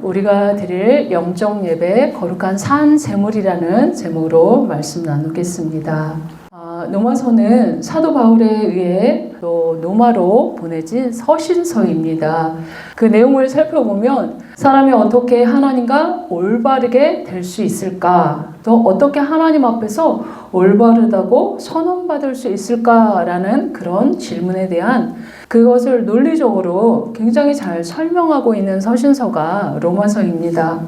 우리가 드릴 영적 예배 거룩한 산 제물이라는 제목으로 말씀 나누겠습니다. 로마서는 사도 바울에 의해 또 로마로 보내진 서신서입니다. 그 내용을 살펴보면 사람이 어떻게 하나님과 올바르게 될 수 있을까? 또 어떻게 하나님 앞에서 올바르다고 선언받을 수 있을까라는 그런 질문에 대한 그것을 논리적으로 굉장히 잘 설명하고 있는 서신서가 로마서입니다.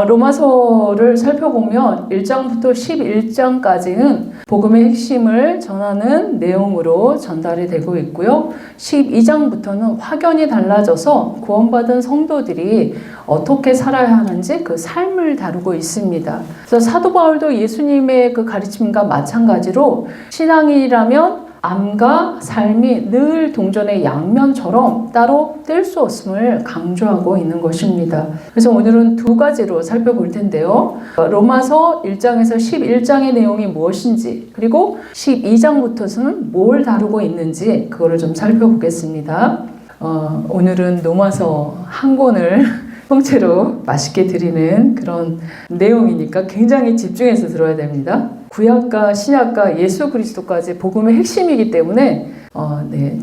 로마서를 살펴보면 1장부터 11장까지는 복음의 핵심을 전하는 내용으로 전달이 되고 있고요. 12장부터는 확연히 달라져서 구원받은 성도들이 어떻게 살아야 하는지 그 삶을 다루고 있습니다. 그래서 사도 바울도 예수님의 그 가르침과 마찬가지로 신앙이라면 암과 삶이 늘 동전의 양면처럼 따로 뗄 수 없음을 강조하고 있는 것입니다. 그래서 오늘은 두 가지로 살펴볼 텐데요. 로마서 1장에서 11장의 내용이 무엇인지, 그리고 12장부터는 뭘 다루고 있는지 그거를 좀 살펴보겠습니다. 오늘은 로마서 한 권을 통째로 맛있게 드리는 그런 내용이니까 굉장히 집중해서 들어야 됩니다. 구약과 신약과 예수 그리스도까지 복음의 핵심이기 때문에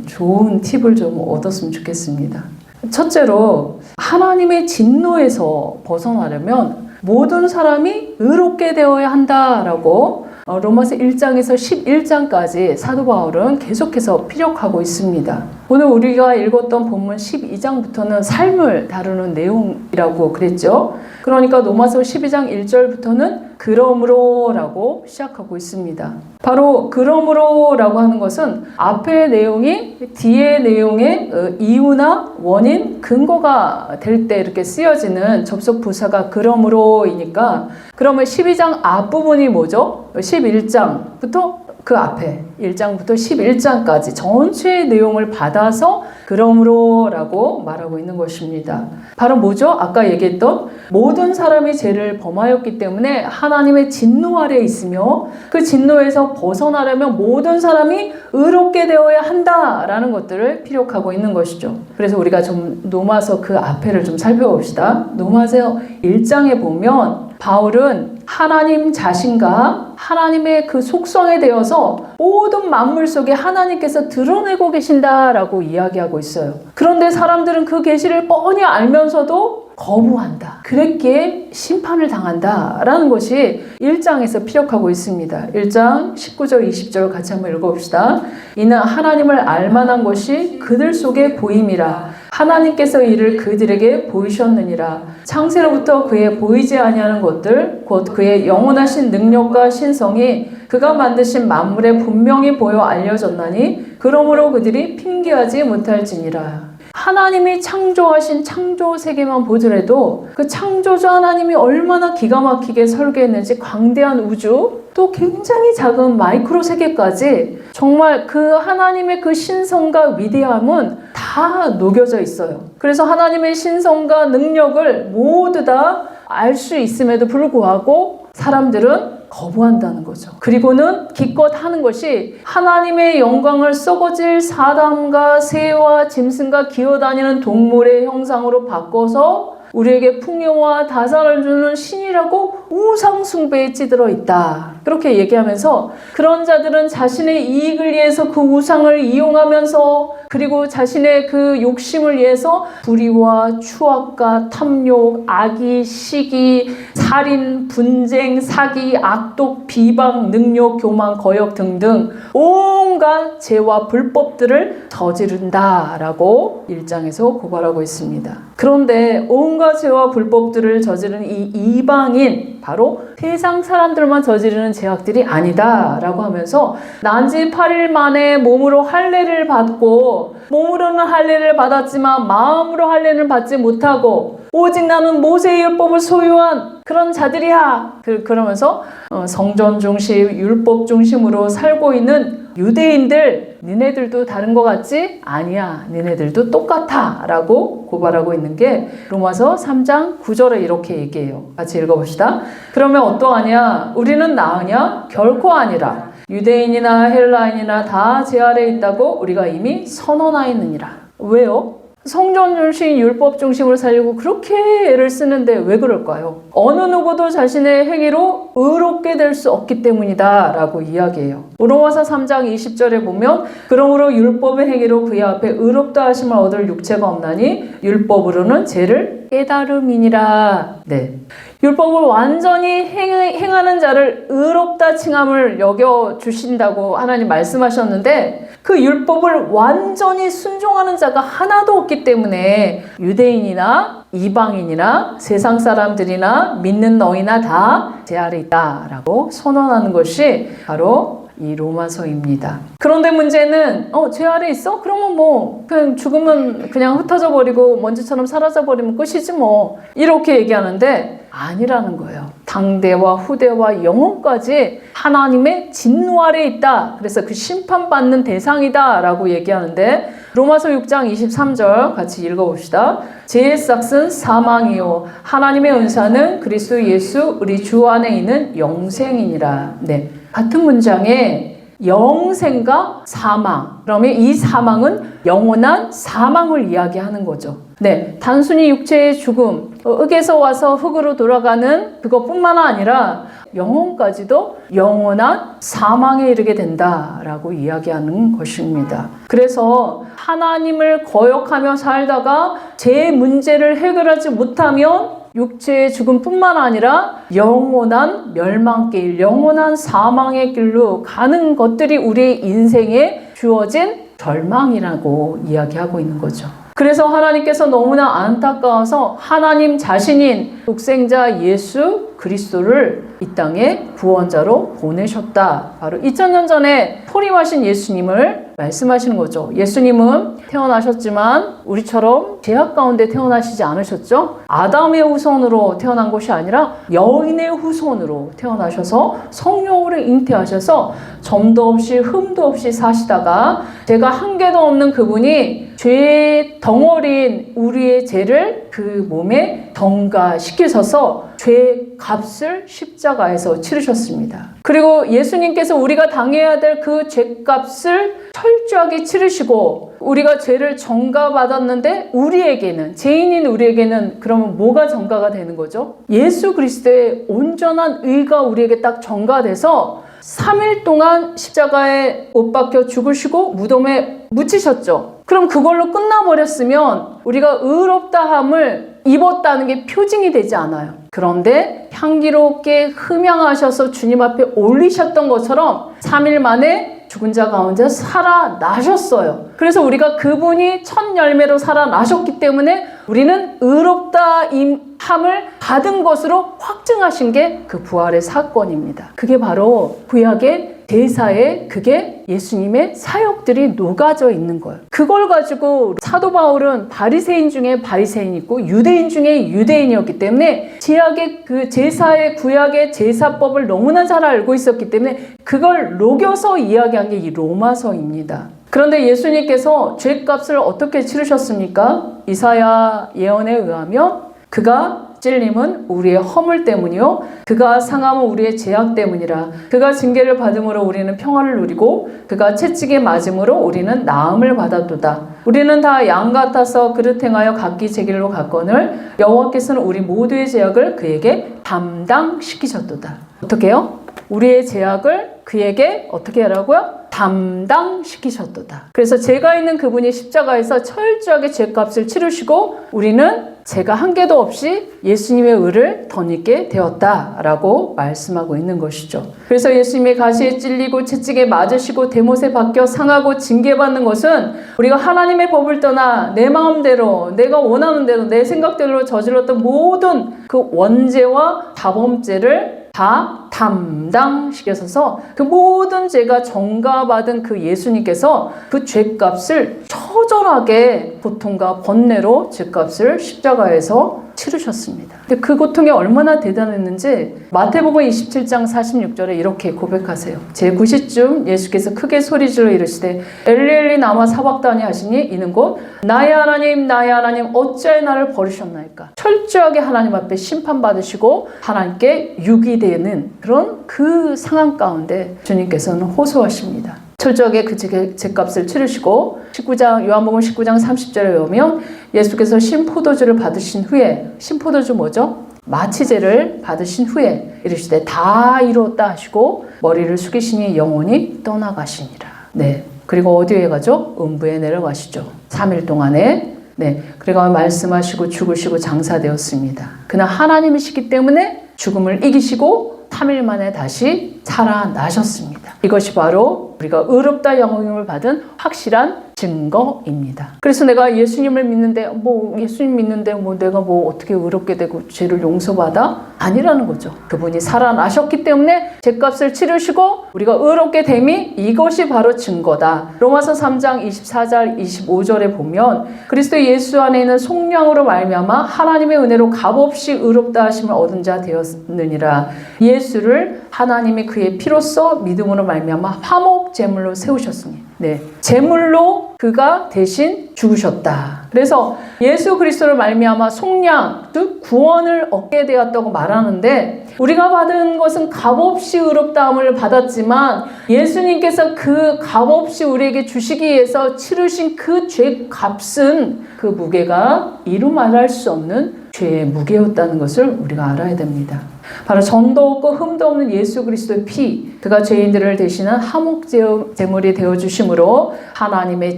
좋은 팁을 좀 얻었으면 좋겠습니다. 첫째로 하나님의 진노에서 벗어나려면 모든 사람이 의롭게 되어야 한다라고 로마서 1장에서 11장까지 사도 바울은 계속해서 피력하고 있습니다. 오늘 우리가 읽었던 본문 12장부터는 삶을 다루는 내용이라고 그랬죠. 그러니까 로마서 12장 1절부터는 그러므로 라고 시작하고 있습니다. 바로 그러므로 라고 하는 것은 앞의 내용이 뒤의 내용의 이유나 원인, 근거가 될 때 이렇게 쓰여지는 접속 부사가 그러므로이니까, 그러면 12장 앞부분이 뭐죠? 11장부터 그 앞에 1장부터 11장까지 전체의 내용을 받아서 그러므로 라고 말하고 있는 것입니다. 바로 뭐죠? 아까 얘기했던 모든 사람이 죄를 범하였기 때문에 하나님의 진노 아래에 있으며 그 진노에서 벗어나려면 모든 사람이 의롭게 되어야 한다라는 것들을 피력하고 있는 것이죠. 그래서 우리가 좀 로마서 그 앞에를 좀 살펴봅시다. 로마서 1장에 보면 바울은 하나님 자신과 하나님의 그 속성에 대해서 모든 만물 속에 하나님께서 드러내고 계신다라고 이야기하고 있어요. 그런데 사람들은 그 계시를 뻔히 알면서도 거부한다. 그랬기에 심판을 당한다라는 것이 1장에서 피력하고 있습니다. 1장 19절 20절 같이 한번 읽어봅시다. 이는 하나님을 알만한 것이 그들 속에 보임이라. 하나님께서 이를 그들에게 보이셨느니라. 창세로부터 그의 보이지 아니하는 것들 곧 그의 영원하신 능력과 신성이 그가 만드신 만물에 분명히 보여 알려졌나니 그러므로 그들이 핑계하지 못할지니라. 하나님이 창조하신 창조 세계만 보더라도 그 창조주 하나님이 얼마나 기가 막히게 설계했는지, 광대한 우주 또 굉장히 작은 마이크로 세계까지 정말 그 하나님의 그 신성과 위대함은 다 녹여져 있어요. 그래서 하나님의 신성과 능력을 모두 다 알 수 있음에도 불구하고 사람들은 거부한다는 거죠. 그리고는 기껏 하는 것이 하나님의 영광을 썩어질 사람과 새와 짐승과 기어다니는 동물의 형상으로 바꿔서 우리에게 풍요와 다산을 주는 신이라고 우상 숭배에 찌들어 있다. 그렇게 얘기하면서 그런 자들은 자신의 이익을 위해서 그 우상을 이용하면서, 그리고 자신의 그 욕심을 위해서 불의와 추악과 탐욕, 악의, 시기, 살인, 분쟁, 사기, 악독, 비방, 능욕, 교만, 거역 등등 온갖 죄와 불법들을 저지른다라고 1장에서 고발하고 있습니다. 그런데 온갖 죄와 불법들을 저지르는 이 이방인, 바로 세상 사람들만 저지르는 죄악들이 아니다라고 하면서 난지 8일 만에 몸으로 할례를 받고, 몸으로는 할례를 받았지만 마음으로 할례를 받지 못하고 오직 나는 모세의 율법을 소유한 그런 자들이야. 그러면서 성전 중심, 율법 중심으로 살고 있는 유대인들, 니네들도 다른 것 같지? 아니야. 니네들도 똑같아. 라고 고발하고 있는 게 로마서 3장 9절에 이렇게 얘기해요. 같이 읽어봅시다. 그러면 어떠하냐? 우리는 나으냐? 결코 아니라. 유대인이나 헬라인이나 다 제 아래에 있다고 우리가 이미 선언하였느니라. 왜요? 성전 중심, 율법 중심으로 살려고 그렇게 애를 쓰는데 왜 그럴까요? 어느 누구도 자신의 행위로 의롭게 될 수 없기 때문이다 라고 이야기해요. 로마서 3장 20절에 보면 그러므로 율법의 행위로 그의 앞에 의롭다 하심을 얻을 육체가 없나니 율법으로는 죄를 깨달음이니라. 네. 율법을 완전히 행하는 자를 의롭다 칭함을 여겨주신다고 하나님 말씀하셨는데 그 율법을 완전히 순종하는 자가 하나도 없기 때문에 유대인이나 이방인이나 세상 사람들이나 믿는 너희나 다 제 아래 있다라고 선언하는 것이 바로 이 로마서입니다. 그런데 문제는 죄 아래 있어? 그러면 뭐 그냥 죽으면 그냥 흩어져 버리고 먼지처럼 사라져 버리면 끝이지 뭐 이렇게 얘기하는데 아니라는 거예요. 당대와 후대와 영혼까지 하나님의 진노 아래 있다. 그래서 그 심판받는 대상이다 라고 얘기하는데 로마서 6장 23절 같이 읽어봅시다. 죄의 삭은 사망이요 하나님의 은사는 그리스도 예수 우리 주 안에 있는 영생이니라. 네, 같은 문장에 영생과 사망. 그러면 이 사망은 영원한 사망을 이야기하는 거죠. 네, 단순히 육체의 죽음, 흙에서 와서 흙으로 돌아가는 그것뿐만 아니라 영혼까지도 영원한 사망에 이르게 된다라고 이야기하는 것입니다. 그래서 하나님을 거역하며 살다가 제 문제를 해결하지 못하면 육체의 죽음뿐만 아니라 영원한 멸망길, 영원한 사망의 길로 가는 것들이 우리의 인생에 주어진 절망이라고 이야기하고 있는 거죠. 그래서 하나님께서 너무나 안타까워서 하나님 자신인 독생자 예수 그리스도를 이 땅에 구원자로 보내셨다. 바로 2000년 전에 포림하신 예수님을 말씀하시는 거죠. 예수님은 태어나셨지만 우리처럼 죄악 가운데 태어나시지 않으셨죠. 아담의 후손으로 태어난 것이 아니라 여인의 후손으로 태어나셔서 성령으로 잉태하셔서 점도 없이 흠도 없이 사시다가 죄가 한 개도 없는 그분이 죄의 덩어리인 우리의 죄를 그 몸에 덩가시키셔서 죄의 값을 십자가에서 치르셨습니다. 그리고 예수님께서 우리가 당해야 될 그 죄값을 철저하게 치르시고 우리가 죄를 정가받았는데 우리에게는 죄인인 우리에게는 그러면 뭐가 정가가 되는 거죠? 예수 그리스도의 온전한 의가 우리에게 딱 정가돼서 3일 동안 십자가에 못 박혀 죽으시고 무덤에 묻히셨죠. 그럼 그걸로 끝나버렸으면 우리가 의롭다함을 입었다는 게 표징이 되지 않아요. 그런데 향기롭게 흠양하셔서 주님 앞에 올리셨던 것처럼 3일 만에 죽은 자 가운데 살아나셨어요. 그래서 우리가 그분이 첫 열매로 살아나셨기 때문에 우리는 의롭다함을 받은 것으로 확증하신 게 그 부활의 사건입니다. 그게 바로 구약의 대사에 그게 예수님의 사역들이 녹아져 있는 거예요. 그걸 가지고 사도 바울은 바리새인 중에 바리새인이 있고 유대인 중에 유대인이었기 때문에 제약의 그 제사의 구약의 제사법을 너무나 잘 알고 있었기 때문에 그걸 녹여서 이야기한 게 이 로마서입니다. 그런데 예수님께서 죄값을 어떻게 치르셨습니까? 이사야 예언에 의하면 그가 찔림은 우리의 허물 때문이요 그가 상함은 우리의 죄악 때문이라. 그가 징계를 받음으로 우리는 평화를 누리고 그가 채찍에 맞음으로 우리는 나음을 받았도다. 우리는 다 양 같아서 그릇 행하여 각기 제 길로 갔거늘 여호와께서는 우리 모두의 죄악을 그에게 담당시키셨도다. 어떻게 해요? 우리의 죄악을 그에게 어떻게 하라고요? 담당시키셨도다. 그래서 죄가 있는 그분이 십자가에서 철저하게 죄값을 치르시고 우리는 죄가 한 개도 없이 예수님의 의를 덧입게 되었다라고 말씀하고 있는 것이죠. 그래서 예수님의 가시에 찔리고 채찍에 맞으시고 대못에 박혀 상하고 징계받는 것은 우리가 하나님의 법을 떠나 내 마음대로 내가 원하는 대로 내 생각대로 저질렀던 모든 그 원죄와 다범죄를 다 담당시켜서 그 모든 죄가 정가받은 그 예수님께서 그 죄값을 처절하게 고통과 번뇌로 죄값을 십자가에서 치르셨습니다. 근데 그 고통이 얼마나 대단했는지 마태복음 27장 46절에 이렇게 고백하세요. 제9시쯤 예수께서 크게 소리질러 이르시되 엘리 엘리 라마 사박다니 하시니 이는 곧 나의 하나님 나의 하나님 어찌하여 나를 버리셨나이까. 철저하게 하나님 앞에 심판받으시고 하나님께 유기되는 그런 그 상황 가운데 주님께서는 호소하십니다. 철저하게 그 죗값을 치르시고 19장 요한복음 19장 30절에 보면 예수께서 신포도주를 받으신 후에 신포도주 뭐죠? 마취제를 받으신 후에 이르시되 다 이루었다 하시고 머리를 숙이시니 영혼이 떠나가시니라. 네. 그리고 어디에 가죠? 음부에 내려가시죠. 3일 동안에. 네. 그리고 말씀하시고 죽으시고 장사되었습니다. 그러나 하나님이시기 때문에 죽음을 이기시고 3일 만에 다시 살아나셨습니다. 이것이 바로 우리가 의롭다 영광을 받은 확실한 증거입니다. 그래서 내가 예수님을 믿는데 예수님 믿는데 내가 어떻게 의롭게 되고 죄를 용서받아? 아니라는 거죠. 그분이 살아나셨기 때문에 죄값을 치르시고 우리가 의롭게 됨이 이것이 바로 증거다. 로마서 3장 24절 25절에 보면 그리스도 예수 안에 있는 속량으로 말미암아 하나님의 은혜로 값없이 의롭다 하심을 얻은 자 되었느니라. 예수를 하나님이 그의 피로써 믿음으로 말미암아 화목 제물로 세우셨으니 네, 제물로 그가 대신 죽으셨다. 그래서 예수 그리스도를 말미암아 속량, 즉 구원을 얻게 되었다고 말하는데 우리가 받은 것은 값없이 의롭다함을 받았지만 예수님께서 그 값없이 우리에게 주시기 위해서 치르신 그 죄값은 그 무게가 이루 말할 수 없는 죄의 무게였다는 것을 우리가 알아야 됩니다. 바로 전도 없고 흠도 없는 예수 그리스도의 피, 그가 죄인들을 대신한 화목 제물이 되어주심으로 하나님의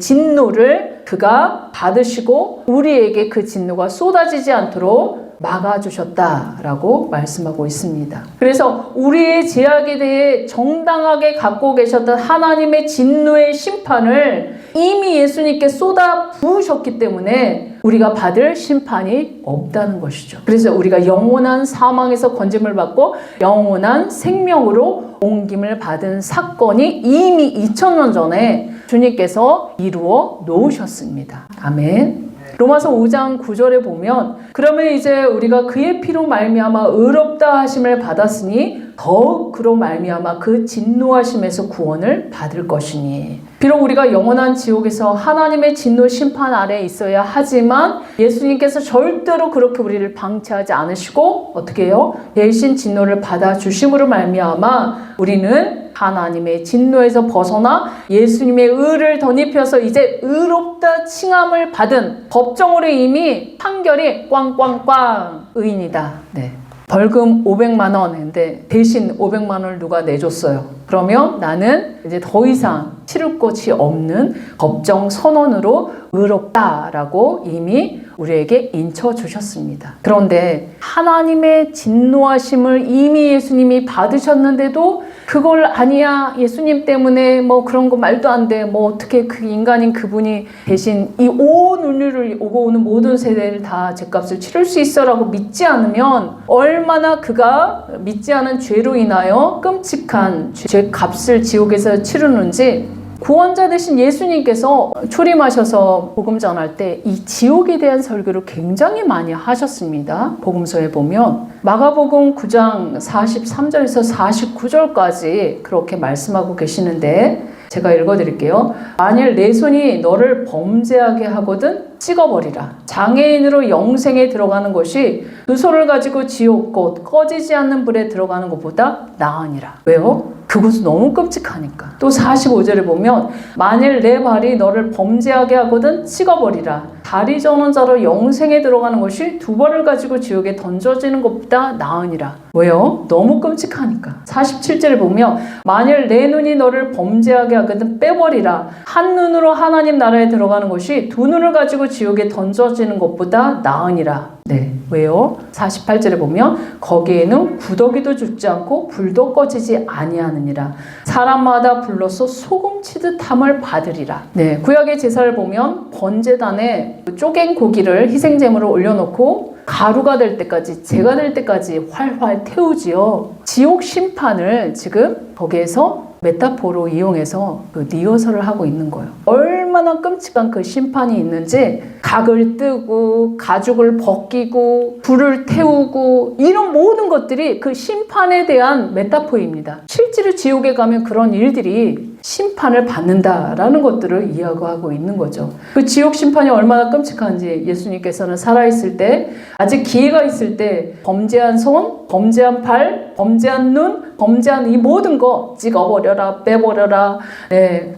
진노를 그가 받으시고 우리에게 그 진노가 쏟아지지 않도록 막아주셨다라고 말씀하고 있습니다. 그래서 우리의 죄악에 대해 정당하게 갖고 계셨던 하나님의 진노의 심판을 이미 예수님께 쏟아 부으셨기 때문에 우리가 받을 심판이 없다는 것이죠. 그래서 우리가 영원한 사망에서 건짐을 받고 영원한 생명으로 옮김을 받은 사건이 이미 2000년 전에 주님께서 이루어 놓으셨습니다. 아멘. 로마서 5장 9절에 보면 그러면 이제 우리가 그의 피로 말미암아 의롭다 하심을 받았으니 더욱 그로 말미암아 그 진노하심에서 구원을 받을 것이니. 비록 우리가 영원한 지옥에서 하나님의 진노 심판 아래에 있어야 하지만 예수님께서 절대로 그렇게 우리를 방치하지 않으시고 어떻게 해요? 대신 진노를 받아주심으로 말미암아 우리는 하나님의 진노에서 벗어나 예수님의 의를 덧입혀서 이제 의롭다 칭함을 받은 법정으로 이미 판결이 꽝꽝꽝 의인이다. 네. 벌금 500만 원인데 대신 500만 원을 누가 내줬어요. 그러면 나는 이제 더 이상 치를 것이 없는 법정 선언으로 의롭다라고 이미 우리에게 인쳐주셨습니다. 그런데 하나님의 진노하심을 이미 예수님이 받으셨는데도 그걸 아니야 예수님 때문에 그런 거 말도 안 돼 어떻게 그 인간인 그분이 대신 이 온 인류를 오고 오는 모든 세대를 다 죄값을 치를 수 있어라고 믿지 않으면 얼마나 그가 믿지 않은 죄로 인하여 끔찍한 죄값을 지옥에서 치르는지 구원자 되신 예수님께서 초림하셔서 복음 전할 때 이 지옥에 대한 설교를 굉장히 많이 하셨습니다. 복음서에 보면 마가복음 9장 43절에서 49절까지 그렇게 말씀하고 계시는데 제가 읽어드릴게요. 만일 내 손이 너를 범죄하게 하거든 찍어버리라. 장애인으로 영생에 들어가는 것이 두 손을 가지고 지옥 곧 꺼지지 않는 불에 들어가는 것보다 나으니라. 왜요? 그것은 너무 끔찍하니까. 또 45절에 보면 만일 내 발이 너를 범죄하게 하거든 찍어버리라. 다리 저는 자로 영생에 들어가는 것이 두 발을 가지고 지옥에 던져지는 것보다 나으니라. 왜요? 너무 끔찍하니까. 47절에 보면 만일 내 눈이 너를 범죄하게 하거든 빼버리라. 한 눈으로 하나님 나라에 들어가는 것이 두 눈을 가지고 지옥에 던져지는 것보다 나으니라. 네. 왜요? 48절에 보면 거기에는 구더기도 죽지 않고 불도 꺼지지 아니하느니라. 사람마다 불로서 소금치듯 함을 받으리라. 네. 구약의 제사를 보면 번제단에 쪼갠 고기를 희생제물을 올려놓고 가루가 될 때까지, 재가 될 때까지 활활 태우지요. 지옥 심판을 지금 거기에서 메타포로 이용해서 그 리허설을 하고 있는 거예요. 얼마나 끔찍한 그 심판이 있는지 각을 뜨고 가죽을 벗기고 불을 태우고 이런 모든 것들이 그 심판에 대한 메타포입니다. 실제로 지옥에 가면 그런 일들이 심판을 받는다라는 것들을 이야기하고 있는 거죠. 그 지옥 심판이 얼마나 끔찍한지 예수님께서는 살아있을 때, 아직 기회가 있을 때 범죄한 손, 범죄한 발, 범죄한 눈, 범죄한 이 모든 거 찍어버려라, 빼버려라,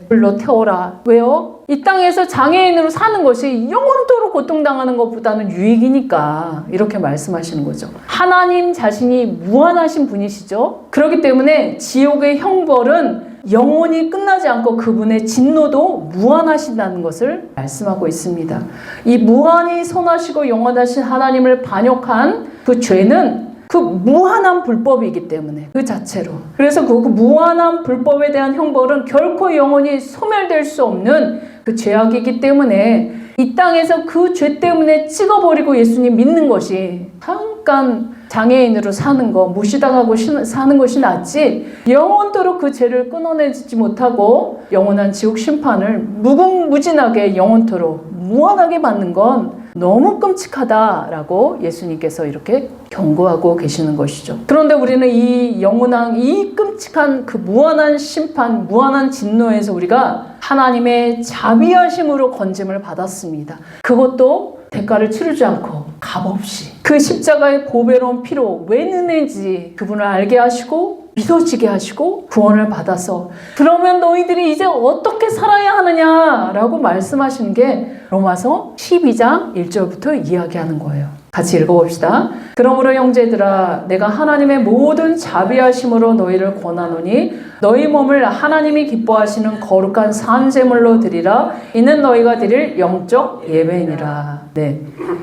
불로 태워라. 왜요? 이 땅에서 장애인으로 사는 것이 영원토록 고통당하는 것보다는 유익이니까 이렇게 말씀하시는 거죠. 하나님 자신이 무한하신 분이시죠. 그렇기 때문에 지옥의 형벌은 영원히 끝나지 않고 그분의 진노도 무한하신다는 것을 말씀하고 있습니다. 이 무한히 선하시고 영원하신 하나님을 반역한 그 죄는 그 무한한 불법이기 때문에 그 자체로. 그래서 그 무한한 불법에 대한 형벌은 결코 영원히 소멸될 수 없는 그 죄악이기 때문에 이 땅에서 그 죄 때문에 찍어버리고 예수님 믿는 것이 잠깐 장애인으로 사는 거, 무시당하고 사는 것이 낫지 영원토록 그 죄를 끊어내지 못하고 영원한 지옥 심판을 무궁무진하게 영원토록 무한하게 받는 건 너무 끔찍하다라고 예수님께서 이렇게 경고하고 계시는 것이죠. 그런데 우리는 이 영원한, 이 끔찍한 그 무한한 심판, 무한한 진노에서 우리가 하나님의 자비하심으로 건짐을 받았습니다. 그것도 대가를 치르지 않고 값없이 그 십자가의 보배로운 피로 왜 느는지 그분을 알게 하시고 믿어지게 하시고 구원을 받아서 그러면 너희들이 이제 어떻게 살아야 하느냐라고 말씀하시는 게 로마서 12장 1절부터 이야기하는 거예요. 같이 읽어봅시다. 그러므로 형제들아 내가 하나님의 모든 자비하심으로 너희를 권하노니 너희 몸을 하나님이 기뻐하시는 거룩한 산제물로 드리라. 이는 너희가 드릴 영적 예배니라.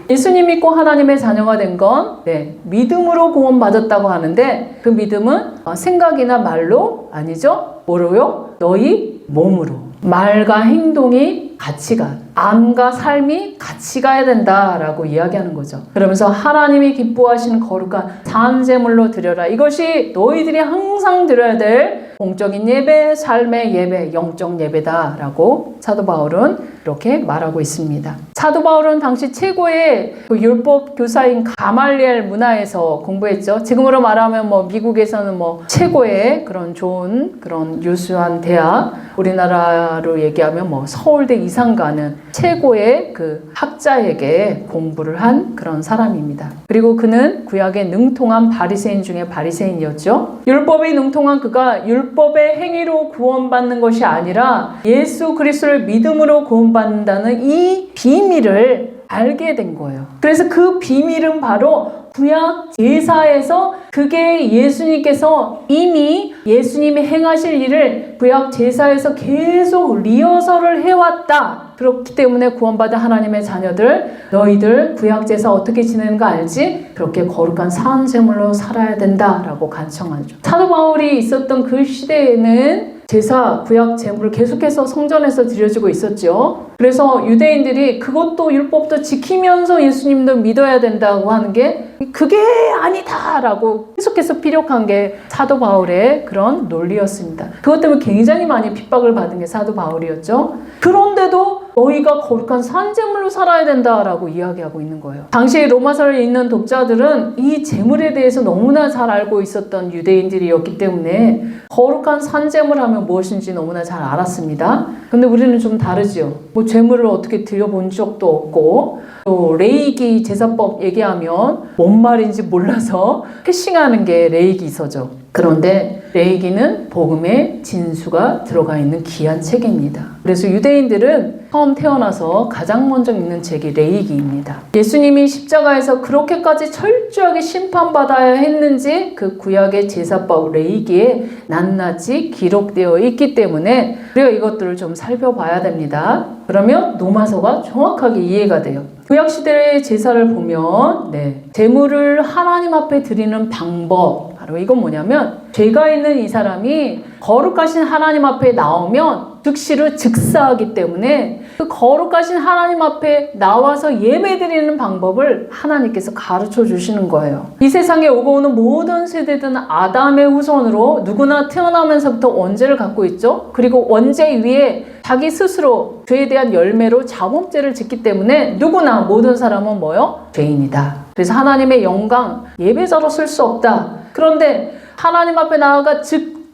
예수님 믿고 하나님의 자녀가 된 건 믿음으로 구원받았다고 하는데 그 믿음은 생각이나 말로 아니죠. 뭐로요? 너희 몸으로. 말과 행동이 같이 가. 암과 삶이 같이 가야 된다라고 이야기하는 거죠. 그러면서 하나님이 기뻐하시는 거룩한 산제물로 드려라. 이것이 너희들이 항상 드려야 될 공적인 예배, 삶의 예배, 영적 예배다라고 사도 바울은 이렇게 말하고 있습니다. 사도 바울은 당시 최고의 그 율법 교사인 가말리엘 문화에서 공부했죠. 지금으로 말하면 미국에서는 최고의 그런 좋은 그런 유수한 대학, 우리나라로 얘기하면 서울대 이상 가는 최고의 그 학자에게 공부를 한 그런 사람입니다. 그리고 그는 구약의 능통한 바리새인 중에 바리새인이었죠. 율법에 능통한 그가 율법의 행위로 구원받는 것이 아니라 예수 그리스도를 믿음으로 구원받는다는 이 비밀을 알게 된 거예요. 그래서 그 비밀은 바로 구약 제사에서 그게 예수님께서 이미 예수님이 행하실 일을 구약 제사에서 계속 리허설을 해왔다. 그렇기 때문에 구원받은 하나님의 자녀들, 너희들 구약 제사 어떻게 지내는 거 알지? 그렇게 거룩한 산제물로 살아야 된다라고 간청하죠. 사도 바울이 있었던 그 시대에는 제사, 구약 제물을 계속해서 성전에서 드려지고 있었죠. 그래서 유대인들이 그것도 율법도 지키면서 예수님도 믿어야 된다고 하는 게 그게 아니다라고 계속해서 피력한 게 사도 바울의 그런 논리였습니다. 그것 때문에 굉장히 많이 핍박을 받은 게 사도 바울이었죠. 그런데도 너희가 거룩한 산제물로 살아야 된다라고 이야기하고 있는 거예요. 당시 로마서를 읽는 독자들은 이 제물에 대해서 너무나 잘 알고 있었던 유대인들이었기 때문에 거룩한 산제물 하면 무엇인지 너무나 잘 알았습니다. 근데 우리는 좀 다르지요. 제물을 어떻게 드려본 적도 없고 또 레이기 제사법 얘기하면 뭔 말인지 몰라서 패싱하는 게 레이기서죠. 그런데 레이기는 복음의 진수가 들어가 있는 귀한 책입니다. 그래서 유대인들은 처음 태어나서 가장 먼저 읽는 책이 레이기입니다. 예수님이 십자가에서 그렇게까지 철저하게 심판받아야 했는지 그 구약의 제사법 레이기에 낱낱이 기록되어 있기 때문에 우리가 이것들을 좀 살펴봐야 됩니다. 그러면 로마서가 정확하게 이해가 돼요. 구약시대의 제사를 보면 제물을 하나님 앞에 드리는 방법, 바로 이건 뭐냐면 죄가 있는 이 사람이 거룩하신 하나님 앞에 나오면 즉시로 즉사하기 때문에 그 거룩하신 하나님 앞에 나와서 예배드리는 방법을 하나님께서 가르쳐 주시는 거예요. 이 세상에 오고 오는 모든 세대들은 아담의 후손으로 누구나 태어나면서부터 원죄를 갖고 있죠. 그리고 원죄 위에 자기 스스로 죄에 대한 열매로 자범죄를 짓기 때문에 누구나 모든 사람은 뭐요? 죄인이다. 그래서 하나님의 영광 예배자로 쓸 수 없다. 그런데 하나님 앞에 나아가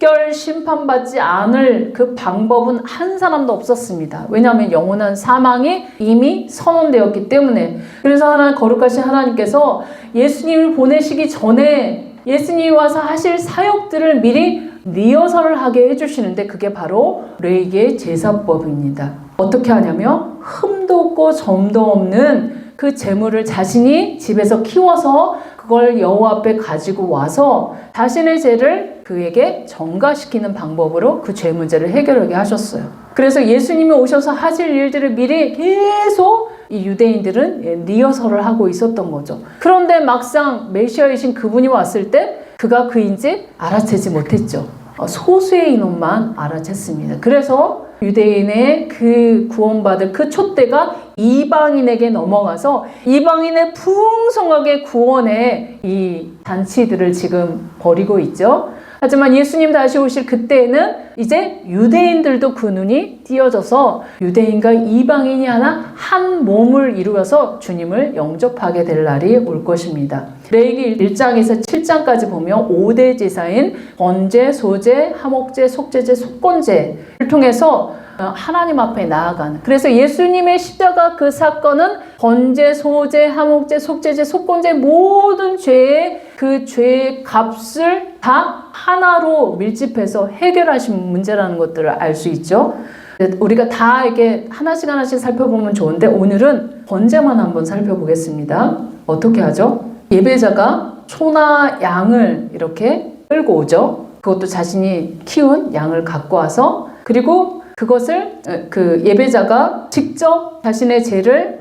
즉결 심판받지 않을 그 방법은 한 사람도 없었습니다. 왜냐하면 영원한 사망이 이미 선언되었기 때문에. 그래서 거룩하신 하나님께서 예수님을 보내시기 전에 예수님이 와서 하실 사역들을 미리 리허설을 하게 해주시는데, 그게 바로 레위기의 제사법입니다. 어떻게 하냐면 흠도 없고 점도 없는 그 제물을 자신이 집에서 키워서 그걸 여호와 앞에 가지고 와서 자신의 죄를 그에게 전가시키는 방법으로 그 죄 문제를 해결하게 하셨어요. 그래서 예수님이 오셔서 하실 일들을 미리 계속 이 유대인들은 리허설을 하고 있었던 거죠. 그런데 막상 메시아이신 그분이 왔을 때 그가 그인지 알아채지 못했죠. 소수의 인원만 알아챘습니다. 그래서 유대인의 그 구원받을 그 촛대가 이방인에게 넘어가서 이방인의 풍성하게 구원의 이 잔치들을 지금 벌이고 있죠. 하지만 예수님 다시 오실 그때에는 이제 유대인들도 그 눈이 띄어져서 유대인과 이방인이 하나 한 몸을 이루어서 주님을 영접하게 될 날이 올 것입니다. 레위기 1장에서 7장까지 보면 5대 제사인 번제, 소제, 화목제, 속죄제, 속건제를 통해서 하나님 앞에 나아가는, 그래서 예수님의 십자가 그 사건은 번제, 소제, 화목제, 속죄제, 속건제 모든 죄의 그 죄의 값을 다 하나로 밀집해서 해결하신 문제라는 것들을 알 수 있죠. 우리가 다 이렇게 하나씩 하나씩 살펴보면 좋은데 오늘은 번제만 한번 살펴보겠습니다. 어떻게 하죠? 예배자가 소나 양을 이렇게 끌고 오죠. 그것도 자신이 키운 양을 갖고 와서, 그리고 그것을 그 예배자가 직접 자신의 죄를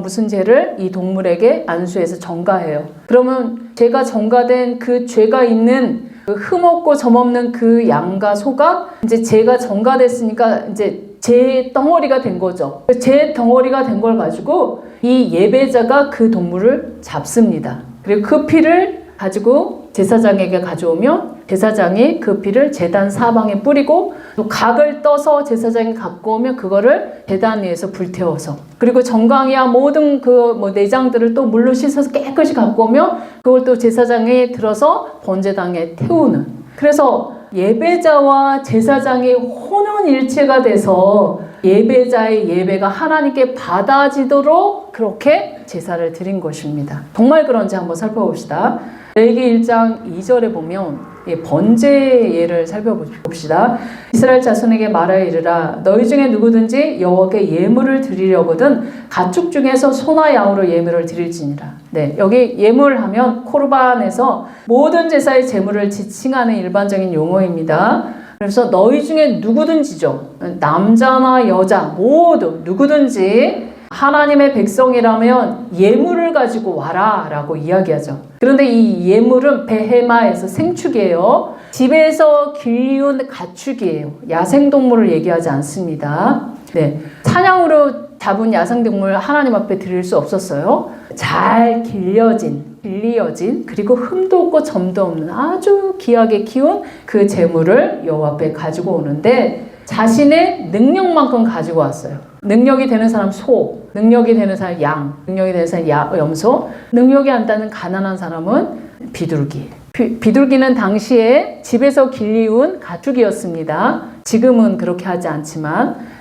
무슨 죄를 이 동물에게 안수해서 전가해요. 그러면 죄가 전가된 그 죄가 있는 그 흠없고 점없는 그 양과 소가 이제 죄가 전가됐으니까 이제 죄 덩어리가 된 거죠. 죄 덩어리가 된 걸 가지고 이 예배자가 그 동물을 잡습니다. 그리고 그 피를 가지고 제사장에게 가져오면 제사장이 그 피를 제단 사방에 뿌리고, 또 각을 떠서 제사장이 갖고 오면 그거를 제단 위에서 불태워서, 그리고 정강이야 모든 그 내장들을 또 물로 씻어서 깨끗이 갖고 오면 그걸 또 제사장에 들어서 번제당에 태우는. 그래서 예배자와 제사장이 혼연일체가 돼서 예배자의 예배가 하나님께 받아지도록 그렇게 제사를 드린 것입니다. 정말 그런지 한번 살펴봅시다. 레위기 1장 2절에 보면 번제의 예를 살펴봅시다. 이스라엘 자손에게 말하여 이르라. 너희 중에 누구든지 여호와께 예물을 드리려거든 가축 중에서 소나 양으로 예물을 드릴지니라. 네, 여기 예물하면 코르반에서 모든 제사의 제물을 지칭하는 일반적인 용어입니다. 그래서 너희 중에 누구든지죠. 남자나 여자 모두 누구든지 하나님의 백성이라면 예물을 가지고 와라 라고 이야기하죠. 그런데 이 예물은 베헤마에서 생축이에요. 집에서 길리운 가축이에요. 야생동물을 얘기하지 않습니다. 네, 사냥으로 잡은 야생동물 하나님 앞에 드릴 수 없었어요. 잘 길리어진 그리고 흠도 없고 점도 없는 아주 귀하게 키운 그 제물을 여호와 앞에 가지고 오는데 자신의 능력만큼 가지고 왔어요. 능력이 되는 사람 소, 능력이 되는 사람 양, 능력이 되는 사람 염소, 능력이 안 되는 가난한 사람은 비둘기. 비둘기는 당시에 집에서 길리운 가축이었습니다. 지금은 그렇게 하지 않지만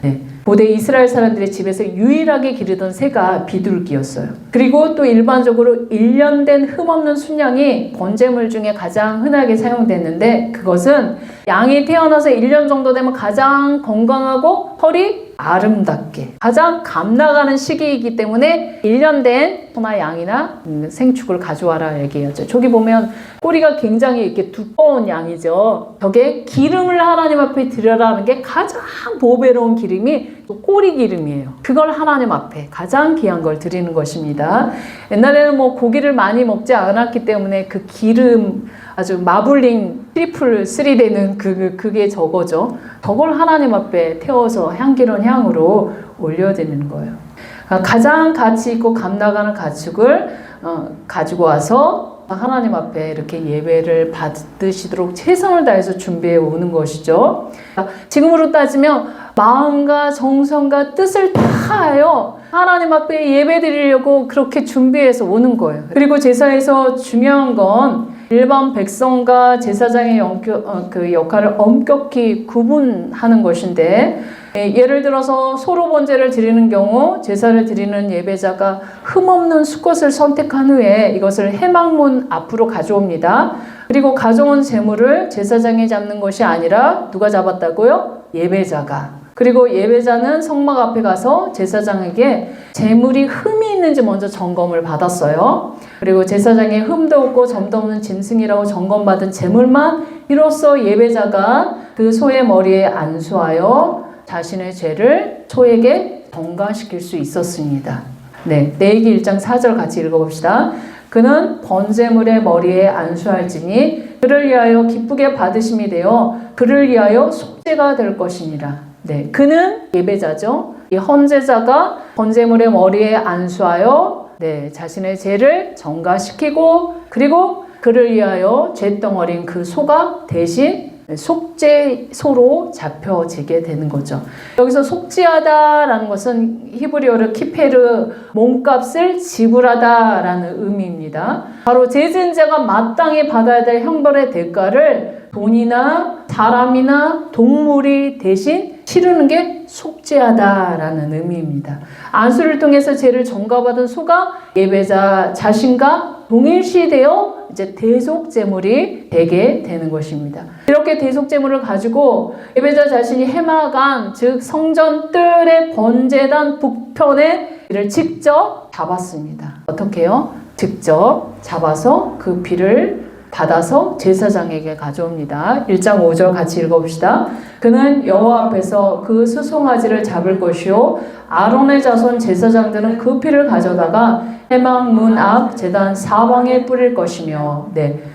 고대 이스라엘 사람들의 집에서 유일하게 기르던 새가 비둘기였어요. 그리고 또 일반적으로 1년 된 흠없는 순양이 번제물 중에 가장 흔하게 사용됐는데, 그것은 양이 태어나서 1년 정도 되면 가장 건강하고 털이 아름답게 가장 감나가는 시기이기 때문에 1년 된 소나 양이나 생축을 가져와라 얘기하죠. 저기 보면 꼬리가 굉장히 이렇게 두꺼운 양이죠. 저게 기름을 하나님 앞에 드려라는 게 가장 보배로운 기름이 꼬리 기름이에요. 그걸 하나님 앞에 가장 귀한 걸 드리는 것입니다. 옛날에는 고기를 많이 먹지 않았기 때문에 그 기름 아주 마블링 트리플 3 되는 그게 저거죠. 저걸 하나님 앞에 태워서 향기로운 향으로 올려드리는 거예요. 가장 가치 있고 감나가는 가축을 가지고 와서 하나님 앞에 이렇게 예배를 받으시도록 최선을 다해서 준비해 오는 것이죠. 지금으로 따지면 마음과 정성과 뜻을 다하여 하나님 앞에 예배 드리려고 그렇게 준비해서 오는 거예요. 그리고 제사에서 중요한 건 일반 백성과 제사장의 그 역할을 엄격히 구분하는 것인데, 예를 들어서 소로 번제를 드리는 경우 제사를 드리는 예배자가 흠없는 수컷을 선택한 후에 이것을 회막문 앞으로 가져옵니다. 그리고 가져온 제물을 제사장이 잡는 것이 아니라 누가 잡았다고요? 예배자가. 그리고 예배자는 성막 앞에 가서 제사장에게 제물이 흠이 있는지 먼저 점검을 받았어요. 그리고 제사장이 흠도 없고 점도 없는 짐승이라고 점검받은 제물만 이로써 예배자가 그 소의 머리에 안수하여 자신의 죄를 소에게 전가시킬 수 있었습니다. 네, 레위기 1장 4절 같이 읽어봅시다. 그는 번제물의 머리에 안수할지니 그를 위하여 기쁘게 받으심이 되어 그를 위하여 속죄가 될 것이니라. 네, 그는 예배자죠. 이 헌제자가 번제물의 머리에 안수하여 자신의 죄를 전가시키고 그리고 그를 위하여 잿덩어린 그 소가 대신 속죄소로 잡혀지게 되는 거죠. 여기서 속죄하다라는 것은 히브리어로 키페르, 몸값을 지불하다라는 의미입니다. 바로 죄진 자가 마땅히 받아야 될 형벌의 대가를 돈이나 사람이나 동물이 대신 치르는 게 속죄하다라는 의미입니다. 안수를 통해서 죄를 전가받은 소가 예배자 자신과 동일시되어 이제 대속제물이 되게 되는 것입니다. 이렇게 대속제물을 가지고 예배자 자신이 회막안, 즉 성전 뜰의 번제단 북편에 이를 직접 잡았습니다. 어떻게 해요? 직접 잡아서 그 피를 받아서 제사장에게 가져옵니다. 1장 5절 같이 읽어봅시다. 그는 여호와 앞에서 그 수송아지를 잡을 것이요 아론의 자손 제사장들은 그 피를 가져다가 회막 문 앞 제단 사방에 뿌릴 것이며,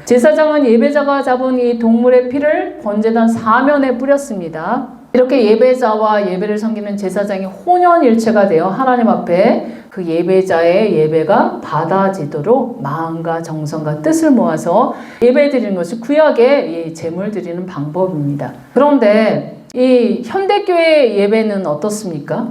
제사장은 예배자가 잡은 이 동물의 피를 번제단 사면에 뿌렸습니다. 이렇게 예배자와 예배를 섬기는 제사장이 혼연일체가 되어 하나님 앞에 그 예배자의 예배가 받아지도록 마음과 정성과 뜻을 모아서 예배 드리는 것이 구약의 제물 드리는 방법입니다. 그런데 이 현대교회 예배는 어떻습니까?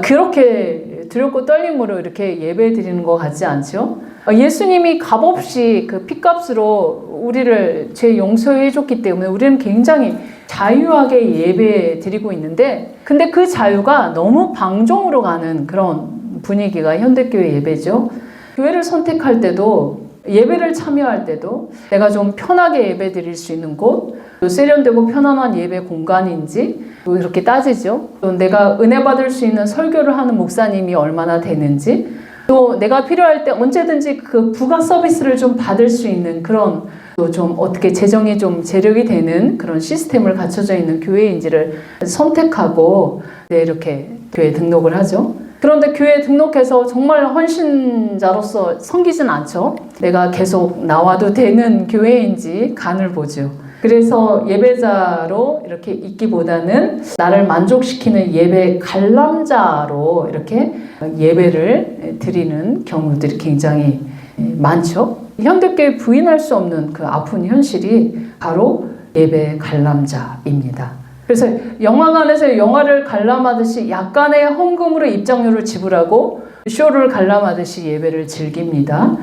그렇게 두렵고 떨림으로 이렇게 예배 드리는 것 같지 않죠? 예수님이 값없이 그 피값으로 우리를 죄 용서해 줬기 때문에 우리는 굉장히 자유하게 예배 드리고 있는데, 근데 그 자유가 너무 방종으로 가는 그런 분위기가 현대교회 예배죠. 교회를 선택할 때도, 예배를 참여할 때도 내가 좀 편하게 예배 드릴 수 있는 곳, 또 세련되고 편안한 예배 공간인지 또 이렇게 따지죠. 또 내가 은혜 받을 수 있는 설교를 하는 목사님이 얼마나 되는지, 또 내가 필요할 때 언제든지 그 부가 서비스를 좀 받을 수 있는 그런, 또 좀 어떻게 재정이 좀 재력이 되는 그런 시스템을 갖춰져 있는 교회인지를 선택하고 이렇게 교회에 등록을 하죠. 그런데 교회에 등록해서 정말 헌신자로서 섬기진 않죠. 내가 계속 나와도 되는 교회인지 간을 보죠. 그래서 예배자로 이렇게 있기보다는 나를 만족시키는 예배 관람자로 이렇게 예배를 드리는 경우들이 굉장히 많죠. 현대교회 부인할 수 없는 그 아픈 현실이 바로 예배 관람자입니다. 그래서 영화관에서 영화를 관람하듯이 약간의 헌금으로 입장료를 지불하고 쇼를 관람하듯이 예배를 즐깁니다.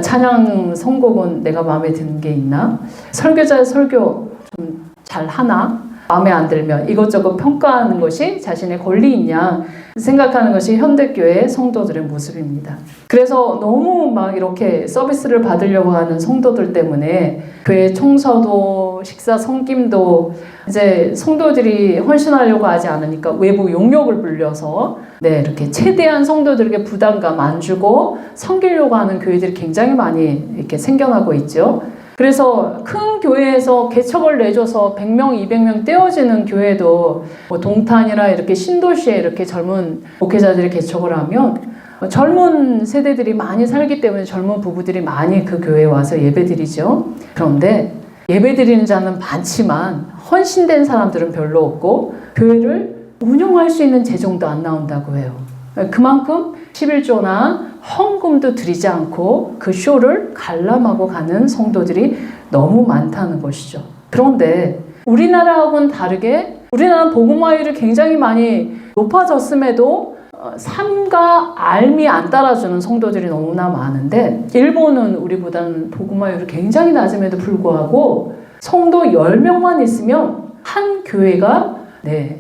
찬양 선곡은 내가 마음에 드는 게 있나? 설교자의 설교 좀 잘하나? 마음에 안 들면 이것저것 평가하는 것이 자신의 권리이냐 생각하는 것이 현대교회 성도들의 모습입니다. 그래서 너무 막 이렇게 서비스를 받으려고 하는 성도들 때문에 교회 청소도 식사 섬김도 이제 성도들이 헌신하려고 하지 않으니까 외부 용역을 불려서 이렇게 최대한 성도들에게 부담감 안 주고 섬기려고 하는 교회들이 굉장히 많이 이렇게 생겨나고 있죠. 그래서 큰 교회에서 개척을 내줘서 100명, 200명 떼어지는 교회도 뭐 동탄이나 이렇게 신도시에 이렇게 젊은 목회자들이 개척을 하면 젊은 세대들이 많이 살기 때문에 젊은 부부들이 많이 그 교회에 와서 예배드리죠. 그런데 예배드리는 자는 많지만 헌신된 사람들은 별로 없고 교회를 운영할 수 있는 재정도 안 나온다고 해요. 그만큼 11조나 헌금도 드리지 않고 그 쇼를 관람하고 가는 성도들이 너무 많다는 것이죠. 그런데 우리나라하고는 다르게 우리나라는 복음화율이 굉장히 많이 높아졌음에도 삶과 알미 안 따라주는 성도들이 너무나 많은데 일본은 우리보다는 복음화율이 굉장히 낮음에도 불구하고 성도 10명만 있으면 한 교회가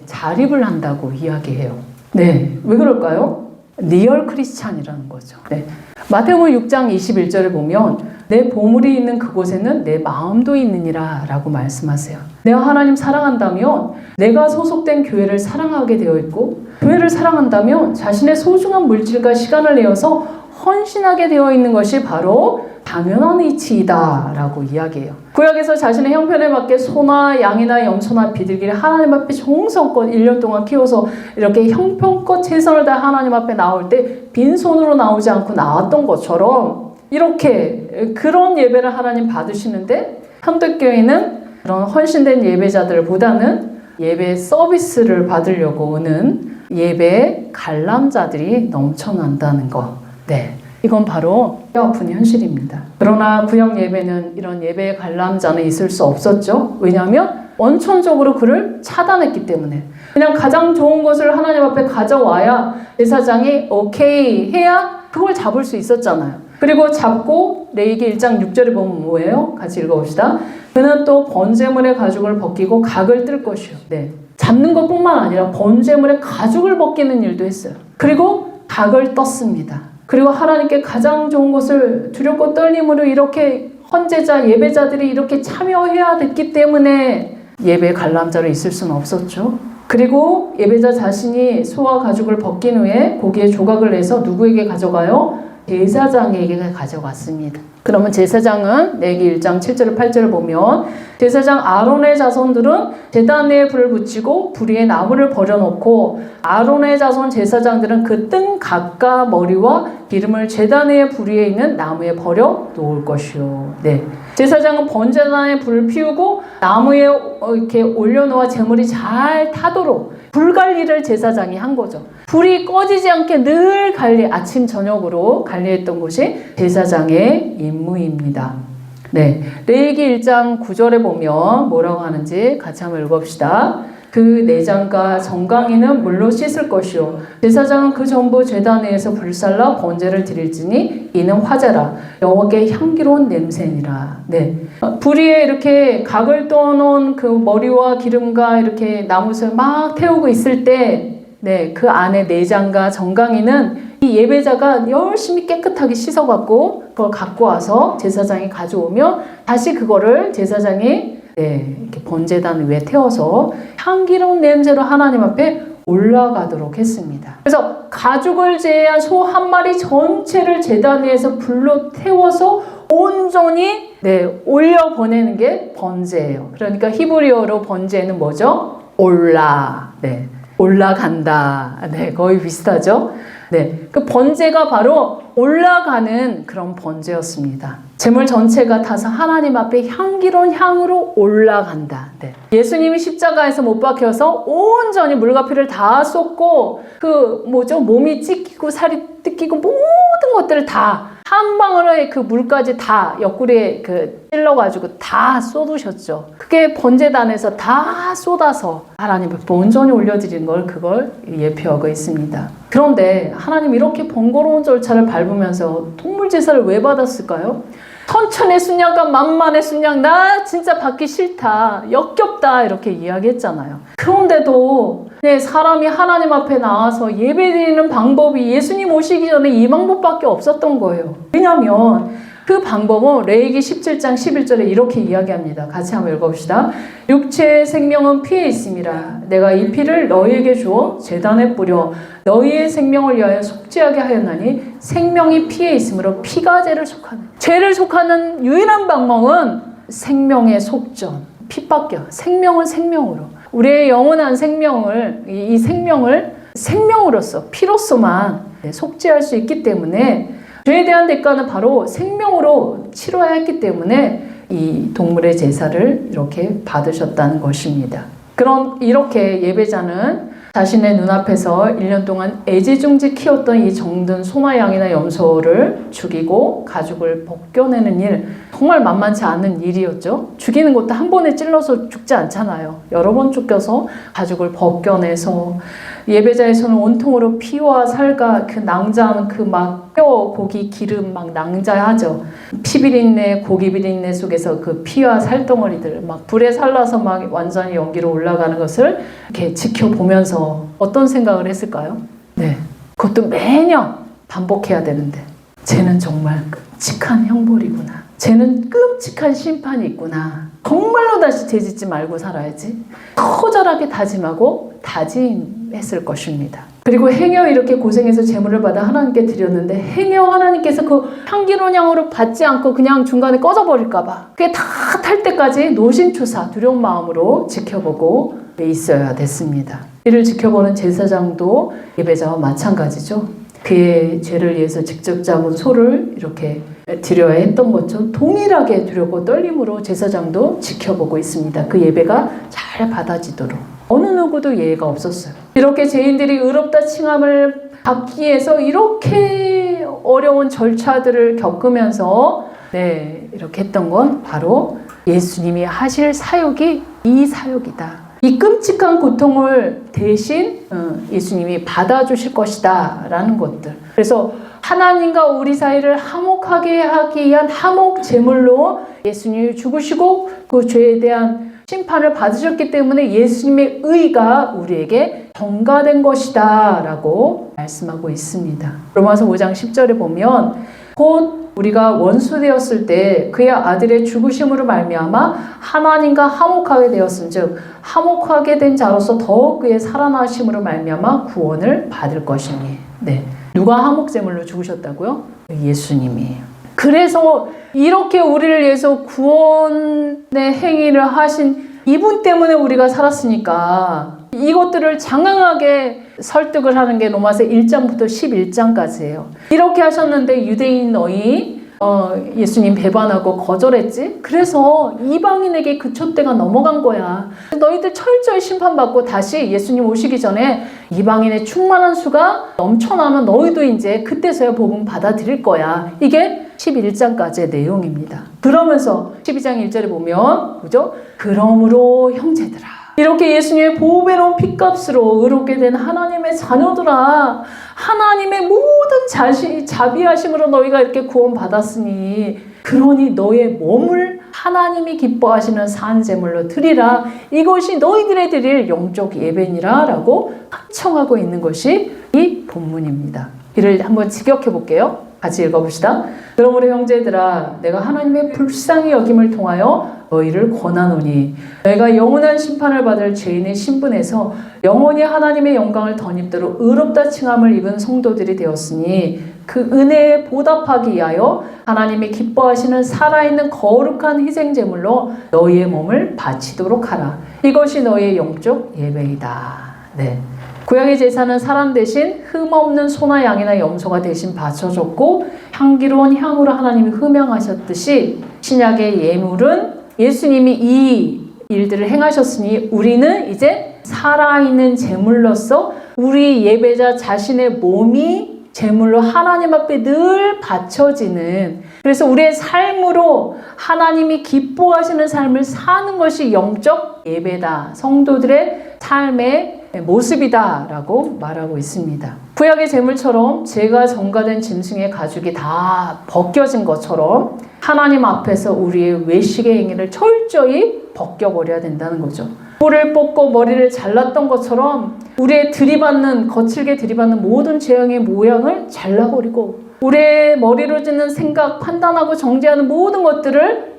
자립을 한다고 이야기해요. 네, 왜 그럴까요? 리얼 크리스찬이라는 거죠. 네. 마태복음 6장 21절에 보면 내 보물이 있는 그곳에는 내 마음도 있느니라 라고 말씀하세요. 내가 하나님 사랑한다면 내가 소속된 교회를 사랑하게 되어 있고 교회를 사랑한다면 자신의 소중한 물질과 시간을 내어서 헌신하게 되어 있는 것이 바로 당연한 이치이다 라고 이야기해요. 구약에서 자신의 형편에 맞게 소나 양이나 염소나 비둘기를 하나님 앞에 정성껏 1년 동안 키워서 이렇게 형편껏 최선을 다해 하나님 앞에 나올 때 빈손으로 나오지 않고 나왔던 것처럼 이렇게 그런 예배를 하나님 받으시는데 현대교회는 그런 헌신된 예배자들보다는 예배 서비스를 받으려고 오는 예배 관람자들이 넘쳐난다는 거. 네, 이건 바로 뼈아픈 현실입니다. 그러나 구약 예배는 이런 예배 관람자는 있을 수 없었죠. 왜냐하면 원천적으로 그를 차단했기 때문에 그냥 가장 좋은 것을 하나님 앞에 가져와야 제사장이 오케이 해야 그걸 잡을 수 있었잖아요. 그리고 잡고 레위기 1장 6절에 보면 뭐예요? 같이 읽어봅시다. 그는 또 번제물의 가죽을 벗기고 각을 뜰 것이요. 네, 잡는 것뿐만 아니라 번제물의 가죽을 벗기는 일도 했어요. 그리고 각을 떴습니다. 그리고 하나님께 가장 좋은 것을 두렵고 떨림으로 이렇게 헌제자, 예배자들이 이렇게 참여해야 됐기 때문에 예배 관람자로 있을 수는 없었죠. 그리고 예배자 자신이 소와 가죽을 벗긴 후에 고기의 조각을 내서 누구에게 가져가요? 제사장에게 가져갔습니다. 그러면 제사장은 레위기 1장 7절 8절을 보면 제사장 아론의 자손들은 제단 위에 불을 붙이고 불 위에 나무를 버려놓고 아론의 자손 제사장들은 그 뜬 각과 머리와 기름을 제단 위에 불 위에 있는 나무에 버려 놓을 것이요. 네. 제사장은 번제단에 불을 피우고 나무에 이렇게 올려놓아 제물이 잘 타도록 불 관리를 제사장이 한 거죠. 불이 꺼지지 않게 늘 관리, 아침 저녁으로 관리했던 것이 제사장의 임무입니다. 네, 레위기 1장 9절에 보면 뭐라고 하는지 같이 한번 읽어봅시다. 그 내장과 정강이는 물로 씻을 것이요 제사장은 그 전부 제단 위에서 불살라 번제를 드릴지니 이는 화제라 여호와께 향기로운 냄새니라. 네, 불 위에 이렇게 각을 떠놓은 그 머리와 기름과 이렇게 나무를 막 태우고 있을 때 그 안에 내장과 정강이는 이 예배자가 열심히 깨끗하게 씻어갖고 그걸 갖고 와서 제사장이 가져오면 다시 그거를 제사장이 이렇게 번제단 위에 태워서 향기로운 냄새로 하나님 앞에 올라가도록 했습니다. 그래서 가죽을 제외한 소 한 마리 전체를 제단 위에서 불로 태워서 온전히 올려 보내는 게 번제예요. 그러니까 히브리어로 번제는 뭐죠? 올라간다. 거의 비슷하죠? 그 번제가 바로 올라가는 그런 번제였습니다. 제물 전체가 타서 하나님 앞에 향기로운 향으로 올라간다. 예수님이 십자가에서 못 박혀서 온전히 물과 피를 다 쏟고 몸이 찢기고 살이 뜯기고 모든 것들을 다 한 방울의 그 물까지 다 옆구리에 찔러가지고 다 쏟으셨죠. 그게 번제단에서 다 쏟아서 하나님 앞에 온전히 올려드리는 그걸 예표하고 있습니다. 그런데 하나님 이렇게 번거로운 절차를 밟으면서 동물 제사를 왜 받았을까요? 천천의 순양과 만만의 순양 나 진짜 받기 싫다 역겹다 이렇게 이야기했잖아요. 그런데도 사람이 하나님 앞에 나와서 예배드리는 방법이 예수님 오시기 전에 이 방법밖에 없었던 거예요. 왜냐하면 그 방법은 레위기 17장 11절에 이렇게 이야기합니다. 같이 한번 읽어봅시다. 육체의 생명은 피에 있음이라 내가 이 피를 너희에게 주어 제단에 뿌려 너희의 생명을 위하여 속죄하게 하였나니 생명이 피에 있으므로 피가 죄를 속하는 죄를 속하는 유일한 방법은 생명의 속전 피밖에 생명은 생명으로 우리의 영원한 생명을 이 생명을 생명으로서 피로서만 속죄할 수 있기 때문에 죄에 대한 대가는 바로 생명으로 치러야 했기 때문에 이 동물의 제사를 이렇게 받으셨다는 것입니다. 이렇게 예배자는 자신의 눈앞에서 1년 동안 애지중지 키웠던 이 정든 소나 양이나 염소를 죽이고 가죽을 벗겨내는 일, 정말 만만치 않은 일이었죠. 죽이는 것도 한 번에 찔러서 죽지 않잖아요. 여러 번 쫓겨서 가죽을 벗겨내서 예배자에서는 온통으로 피와 살과 그 낭자한 그 막 뼈, 고기, 기름 막 낭자하죠. 피비린내, 고기 비린내 속에서 그 피와 살덩어리들 막 불에 살라서 막 완전히 연기로 올라가는 것을 이렇게 지켜보면서 어떤 생각을 했을까요? 네, 그것도 매년 반복해야 되는데 쟤는 정말 끔찍한 형벌이구나. 쟤는 끔찍한 심판이 있구나. 정말로 다시 죄짓지 말고 살아야지. 커절하게 다짐하고 다짐했을 것입니다. 그리고 행여 이렇게 고생해서 제물을 받아 하나님께 드렸는데 행여 하나님께서 그 향기로운 향으로 받지 않고 그냥 중간에 꺼져버릴까봐 그게 다 탈 때까지 노심초사 두려운 마음으로 지켜보고 있어야 됐습니다. 이를 지켜보는 제사장도 예배자와 마찬가지죠. 그의 죄를 위해서 직접 잡은 소를 이렇게 드려야 했던 것처럼 동일하게 두렵고 떨림으로 제사장도 지켜보고 있습니다. 그 예배가 잘 받아지도록. 어느 누구도 예외가 없었어요. 이렇게 죄인들이 의롭다 칭함을 받기 위해서 이렇게 어려운 절차들을 겪으면서 이렇게 했던 건 바로 예수님이 하실 사역이 이 사역이다. 이 끔찍한 고통을 대신 예수님이 받아주실 것이다 라는 것들. 그래서 하나님과 우리 사이를 화목하게 하기 위한 화목 제물로 예수님이 죽으시고 그 죄에 대한 심판을 받으셨기 때문에 예수님의 의가 우리에게 전가된 것이다 라고 말씀하고 있습니다. 로마서 5장 10절에 보면 곧 우리가 원수 되었을 때 그의 아들의 죽으심으로 말미암아 하나님과 화목하게 되었은즉 화목하게 된 자로서 더욱 그의 살아나심으로 말미암아 구원을 받을 것이니. 누가 화목제물로 죽으셨다고요? 예수님이에요. 그래서 이렇게 우리를 위해서 구원의 행위를 하신 이분 때문에 우리가 살았으니까 이것들을 장황하게 설득을 하는 게 로마서 1장부터 11장까지예요. 이렇게 하셨는데 유대인 너희 예수님 배반하고 거절했지? 그래서 이방인에게 그 촛대가 넘어간 거야. 너희들 철저히 심판받고 다시 예수님 오시기 전에 이방인의 충만한 수가 넘쳐나면 너희도 이제 그때서야 복음 받아들일 거야. 이게 11장까지의 내용입니다. 그러면서 12장 1절에 보면 그죠? 그러므로 형제들아 이렇게 예수님의 보배로운 핏값으로 의롭게 된 하나님의 자녀들아 하나님의 모든 자비하심으로 너희가 이렇게 구원받았으니 그러니 너의 몸을 하나님이 기뻐하시는 산제물로 드리라. 이것이 너희들의 드릴 영적 예배니라 라고 합청하고 있는 것이 이 본문입니다. 이를 한번 직역해 볼게요. 같이 읽어봅시다. 그러므로 형제들아 내가 하나님의 불쌍히 여김을 통하여 너희를 권하노니 너희가 영원한 심판을 받을 죄인의 신분에서 영원히 하나님의 영광을 덧입도록 의롭다 칭함을 입은 성도들이 되었으니 그 은혜에 보답하기 위하여 하나님이 기뻐하시는 살아있는 거룩한 희생제물로 너희의 몸을 바치도록 하라. 이것이 너희의 영적 예배이다. 구약의 제사는 사람 대신 흠없는 소나 양이나 염소가 대신 바쳐졌고 향기로운 향으로 하나님이 흠양하셨듯이 신약의 예물은 예수님이 이 일들을 행하셨으니 우리는 이제 살아있는 제물로서 우리 예배자 자신의 몸이 제물로 하나님 앞에 늘 바쳐지는 그래서 우리의 삶으로 하나님이 기뻐하시는 삶을 사는 것이 영적 예배다. 성도들의 삶의 모습이다 라고 말하고 있습니다. 구약의 제물처럼 죄가 전가된 짐승의 가죽이 다 벗겨진 것처럼 하나님 앞에서 우리의 외식의 행위를 철저히 벗겨버려야 된다는 거죠. 뿔을 뽑고 머리를 잘랐던 것처럼 우리의 거칠게 들이받는 모든 죄악의 모양을 잘라버리고 우리의 머리로 짓는 생각, 판단하고 정죄하는 모든 것들을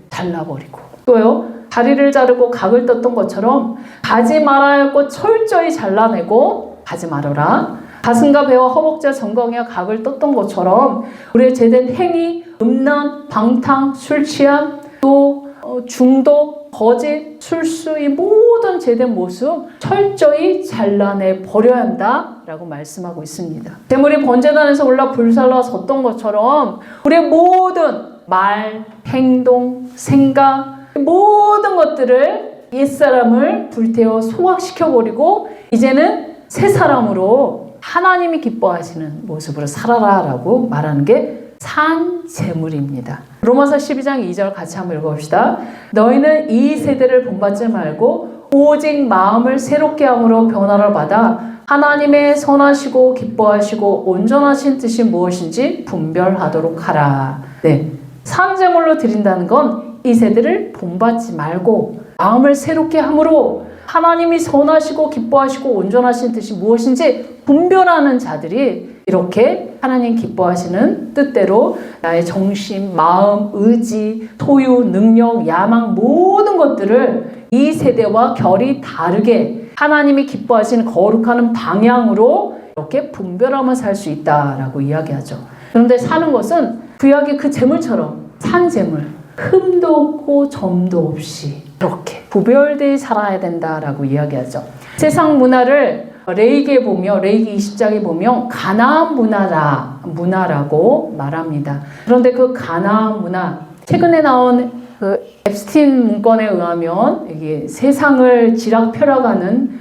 잘라버리고 또요. 다리를 자르고 각을 떴던 것처럼 가지 말아야 할 것 철저히 잘라내고 가지 말아라. 가슴과 배와 허벅지와 정강이와 각을 떴던 것처럼 우리의 죄된 행위, 음란, 방탕, 술 취함, 또 중독, 거짓, 술수 이 모든 죄된 모습 철저히 잘라내 버려야 한다라고 말씀하고 있습니다. 제물이 번제단에서 올라 불살라 섰던 것처럼 우리의 모든 말, 행동, 생각 모든 것들을 옛사람을 불태워 소각시켜버리고 이제는 새 사람으로 하나님이 기뻐하시는 모습으로 살아라 라고 말하는 게 산제물입니다. 로마서 12장 2절 같이 한번 읽어봅시다. 너희는 이 세대를 본받지 말고 오직 마음을 새롭게 함으로 변화를 받아 하나님의 선하시고 기뻐하시고 온전하신 뜻이 무엇인지 분별하도록 하라. 네, 산제물로 드린다는 건 이 세대를 본받지 말고 마음을 새롭게 함으로 하나님이 선하시고 기뻐하시고 온전하신 뜻이 무엇인지 분별하는 자들이 이렇게 하나님 기뻐하시는 뜻대로 나의 정신, 마음, 의지, 소유, 능력, 야망 모든 것들을 이 세대와 결이 다르게 하나님이 기뻐하시는 거룩한 방향으로 이렇게 분별하며 살 수 있다라고 이야기하죠. 그런데 사는 것은 구약의 그 제물처럼 산 제물, 흠도 없고 점도 없이 이렇게 구별되어 살아야 된다라고 이야기하죠. 세상 문화를 레위기에 보면 레위기 20장에 보면 가나안 문화라고 말합니다. 그런데 그 가나안 문화 최근에 나온 그 앱스틴 문건에 의하면 이게 세상을 지락펴려가는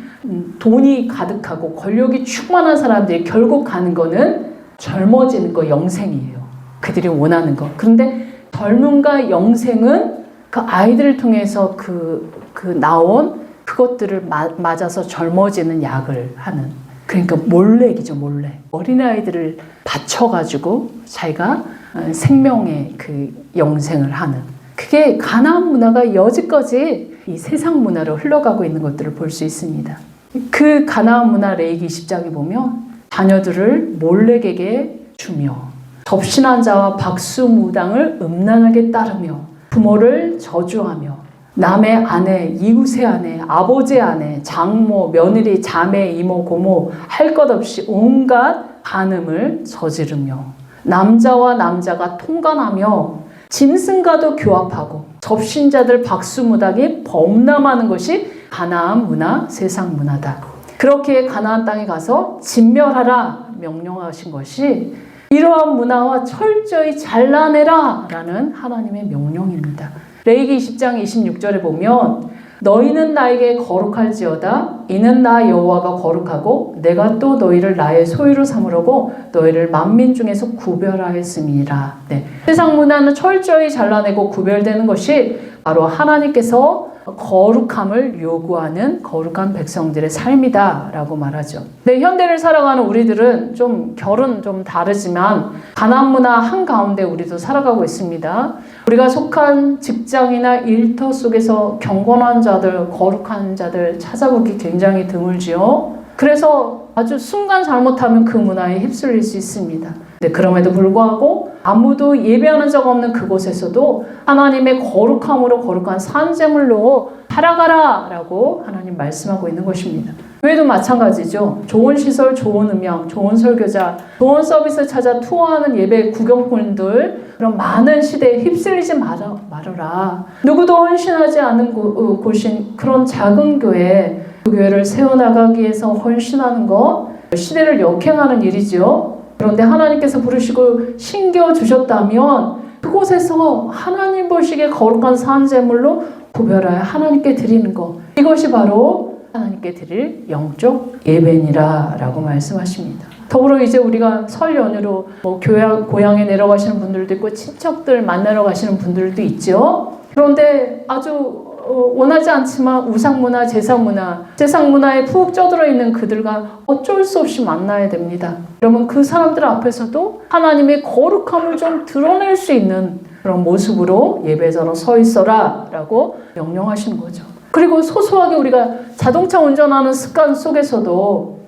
돈이 가득하고 권력이 충만한 사람들이 결국 가는 거는 젊어지는 거, 영생이에요. 그들이 원하는 거. 그런데 젊음과 영생은 그 아이들을 통해서 나온 그것들을 맞아서 젊어지는 약을 하는. 그러니까 몰래기죠, 몰래. 어린아이들을 바쳐가지고 자기가 생명의 그 영생을 하는. 그게 가나안 문화가 여지까지 이 세상 문화로 흘러가고 있는 것들을 볼 수 있습니다. 그 가나안 문화 레위기 20장에 보면 자녀들을 몰래에게 주며 접신한 자와 박수무당을 음란하게 따르며 부모를 저주하며 남의 아내, 이웃의 아내, 아버지의 아내, 장모, 며느리, 자매, 이모, 고모 할 것 없이 온갖 간음을 저지르며 남자와 남자가 통간하며 짐승과도 교합하고 접신자들 박수무당이 범람하는 것이 가나안 문화, 세상 문화다. 그렇게 가나안 땅에 가서 진멸하라 명령하신 것이 이러한 문화와 철저히 잘라내라 라는 하나님의 명령입니다. 레위기 20장 26절에 보면 너희는 나에게 거룩할지어다 이는 나 여호와가 거룩하고 내가 또 너희를 나의 소유로 삼으려고 너희를 만민 중에서 구별하였음이라. 네. 세상 문화는 철저히 잘라내고 구별되는 것이 바로 하나님께서 거룩함을 요구하는 거룩한 백성들의 삶이다 라고 말하죠. 네, 현대를 살아가는 우리들은 결은 좀 다르지만 가나안 문화 한가운데 우리도 살아가고 있습니다. 우리가 속한 직장이나 일터 속에서 경건한 자들, 거룩한 자들 찾아보기 굉장히 드물지요. 그래서 아주 순간 잘못하면 그 문화에 휩쓸릴 수 있습니다. 네, 그럼에도 불구하고 아무도 예배하는 적 없는 그곳에서도 하나님의 거룩함으로 거룩한 산제물로 살아가라 라고 하나님 말씀하고 있는 것입니다. 교회도 마찬가지죠. 좋은 시설, 좋은 음향, 좋은 설교자, 좋은 서비스 찾아 투어하는 예배 구경꾼들 그런 많은 시대에 휩쓸리지 말아라. 누구도 헌신하지 않은 곳인 그런 작은 교회, 그 교회를 세워나가기 위해서 헌신하는 것 시대를 역행하는 일이죠. 그런데 하나님께서 부르시고 신겨주셨다면 그곳에서 하나님 보시기에 거룩한 산제물로 구별하여 하나님께 드리는 것, 이것이 바로 하나님께 드릴 영적 예배니라 라고 말씀하십니다. 더불어 이제 우리가 설 연휴로 고향에 내려가시는 분들도 있고 친척들 만나러 가시는 분들도 있죠. 그런데 아주 원하지 않지만 우상문화, 제사문화, 세상 문화에 푹 쪄들어 있는 그들과 어쩔 수 없이 만나야 됩니다. 그러면 그 사람들 앞에서도 하나님의 거룩함을 좀 드러낼 수 있는 그런 모습으로 예배자로 서 있어라 라고 명령하시는 거죠. 그리고 소소하게 우리가 자동차 운전하는 습관 속에서도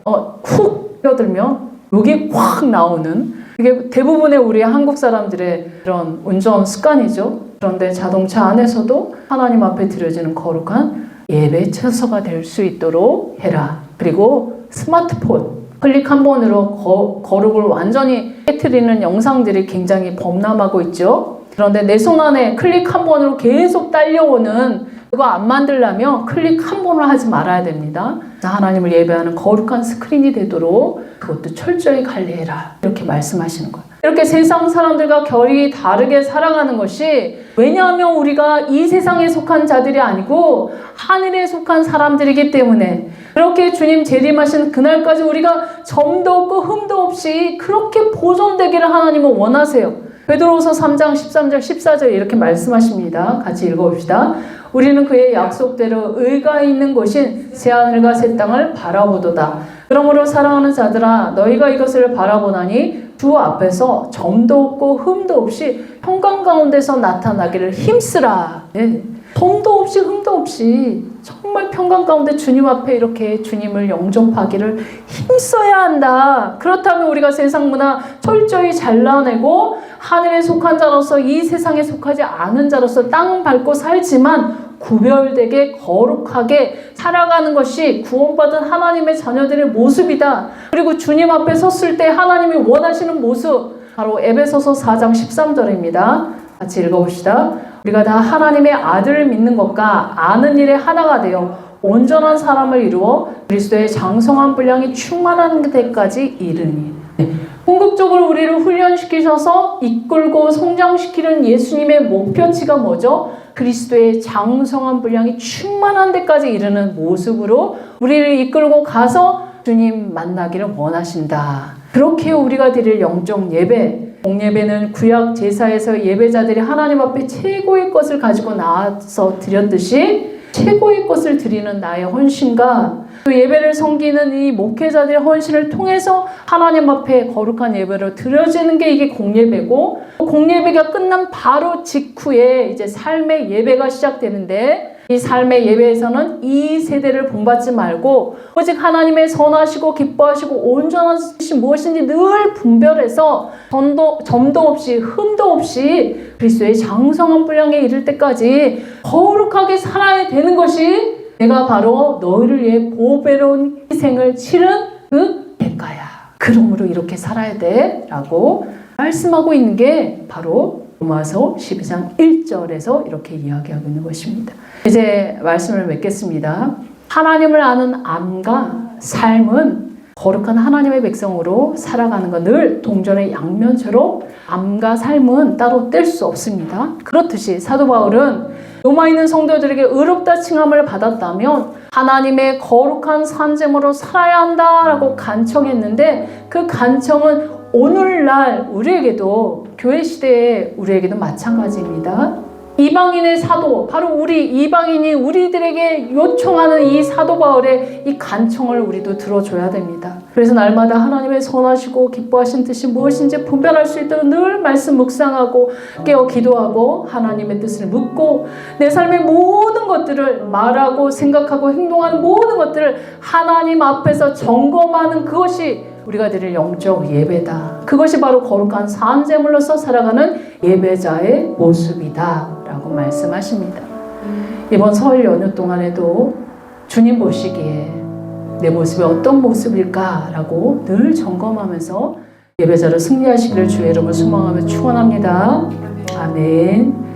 훅 뛰어들면 여기 확 나오는, 이게 대부분의 우리 한국 사람들의 그런 운전 습관이죠. 그런데 자동차 안에서도 하나님 앞에 드려지는 거룩한 예배 처소가 될 수 있도록 해라. 그리고 스마트폰 클릭 한 번으로 거룩을 완전히 깨트리는 영상들이 굉장히 범람하고 있죠. 그런데 내 손 안에 클릭 한 번으로 계속 딸려오는 그거 안 만들려면 클릭 한 번을 하지 말아야 됩니다. 하나님을 예배하는 거룩한 스크린이 되도록 그것도 철저히 관리해라. 이렇게 말씀하시는 거예요. 이렇게 세상 사람들과 결이 다르게 살아가는 것이, 왜냐하면 우리가 이 세상에 속한 자들이 아니고 하늘에 속한 사람들이기 때문에, 그렇게 주님 재림하신 그날까지 우리가 점도 없고 흠도 없이 그렇게 보존되기를 하나님은 원하세요. 베드로후서 3장 13절 14절 이렇게 말씀하십니다. 같이 읽어봅시다. 우리는 그의 약속대로 의가 있는 곳인 새하늘과 새 땅을 바라보도다. 그러므로 사랑하는 자들아 너희가 이것을 바라보나니 주 앞에서 점도 없고 흠도 없이 평강 가운데서 나타나기를 힘쓰라. 네. 점도 없이 흠도 없이 정말 평강 가운데 주님 앞에 이렇게 주님을 영접하기를 힘써야 한다. 그렇다면 우리가 세상 문화 철저히 잘라내고 하늘에 속한 자로서 이 세상에 속하지 않은 자로서 땅 밟고 살지만 구별되게 거룩하게 살아가는 것이 구원받은 하나님의 자녀들의 모습이다. 그리고 주님 앞에 섰을 때 하나님이 원하시는 모습 바로 에베소서 4장 13절입니다. 같이 읽어봅시다. 우리가 다 하나님의 아들을 믿는 것과 아는 일에 하나가 되어 온전한 사람을 이루어 그리스도의 장성한 분량이 충만한 데까지 이르니. 궁극적으로 우리를 훈련시키셔서 이끌고 성장시키는 예수님의 목표치가 뭐죠? 그리스도의 장성한 분량이 충만한 데까지 이르는 모습으로 우리를 이끌고 가서 주님 만나기를 원하신다. 그렇게 우리가 드릴 영적 예배, 공예배는 구약 제사에서 예배자들이 하나님 앞에 최고의 것을 가지고 나와서 드렸듯이 최고의 것을 드리는 나의 헌신과 또 예배를 섬기는 이 목회자들의 헌신을 통해서 하나님 앞에 거룩한 예배로 드려지는 게 이게 공예배고, 공예배가 끝난 바로 직후에 이제 삶의 예배가 시작되는데, 이 삶의 예배에서는 이 세대를 본받지 말고 오직 하나님의 선하시고 기뻐하시고 온전한 뜻이 무엇인지 늘 분별해서 점도 없이 흠도 없이 그리스도의 장성한 분량에 이를 때까지 거룩하게 살아야 되는 것이 내가 바로 너희를 위해 보배로운 희생을 치른 그 대가야. 그러므로 이렇게 살아야 돼 라고 말씀하고 있는 게 바로 로마서 12장 1절에서 이렇게 이야기하고 있는 것입니다. 이제 말씀을 맺겠습니다. 하나님을 아는 암과 삶은 거룩한 하나님의 백성으로 살아가는 건 늘 동전의 양면처럼 암과 삶은 따로 뗄 수 없습니다. 그렇듯이 사도 바울은 로마에 있는 성도들에게 의롭다 칭함을 받았다면 하나님의 거룩한 산재물로 살아야 한다라고 간청했는데 그 간청은 오늘날 우리에게도 교회 시대에 우리에게도 마찬가지입니다. 이방인의 사도, 바로 우리 이방인이 우리들에게 요청하는 이 사도 바울의 이 간청을 우리도 들어줘야 됩니다. 그래서 날마다 하나님의 선하시고 기뻐하신 뜻이 무엇인지 분별할 수 있도록 늘 말씀 묵상하고 깨어 기도하고 하나님의 뜻을 묻고 내 삶의 모든 것들을 말하고 생각하고 행동하는 모든 것들을 하나님 앞에서 점검하는 그것이 우리가 드릴 영적 예배다. 그것이 바로 거룩한 산제물로서 살아가는 예배자의 모습이다 라고 말씀하십니다. 이번 설 연휴 동안에도 주님 보시기에 내 모습이 어떤 모습일까 라고 늘 점검하면서 예배자로 승리하시기를 주의 이름으로 소망하며 축원합니다. 아멘.